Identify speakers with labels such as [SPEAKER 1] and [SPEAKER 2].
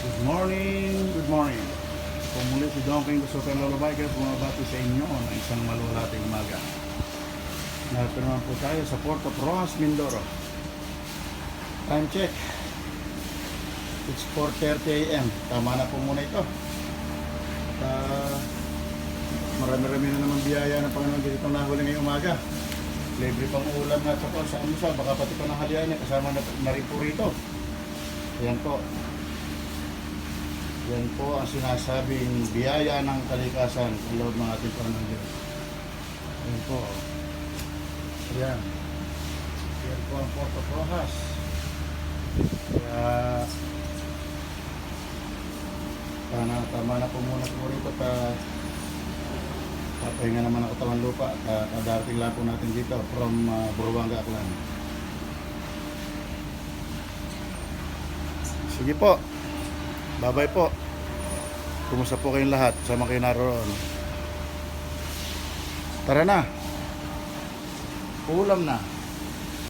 [SPEAKER 1] Good morning, good morning. Kung muli si Don King gusto kayong lalabay kayo, bumabati sa inyo ng isang malulating umaga. Narito naman po tayo sa Port of Rojas, Mindoro. Time check. It's 4:30 AM. Tama na po muna ito. Marami-rami na naman biyaya ng Panginoon dito nahuli ngayong umaga. Libre pang ulam nga sa almusal, baka pati pa ng halian kasama na rin po rito. Ayan po. Yan po ang sinasabing biyaya ng kalikasan sa loob ng ating Panginoon Diyos. Yan po. Ayan. Yan po ang Port of Rojas. Kaya tama na po muna po rito papahinga naman ang katawan lupa at darating lang po natin dito from Buruanga, Aklan. Sige po. Bye-bye po. Kumusta po kayong lahat? Sama kayo naroon. Tara na. Ulam na.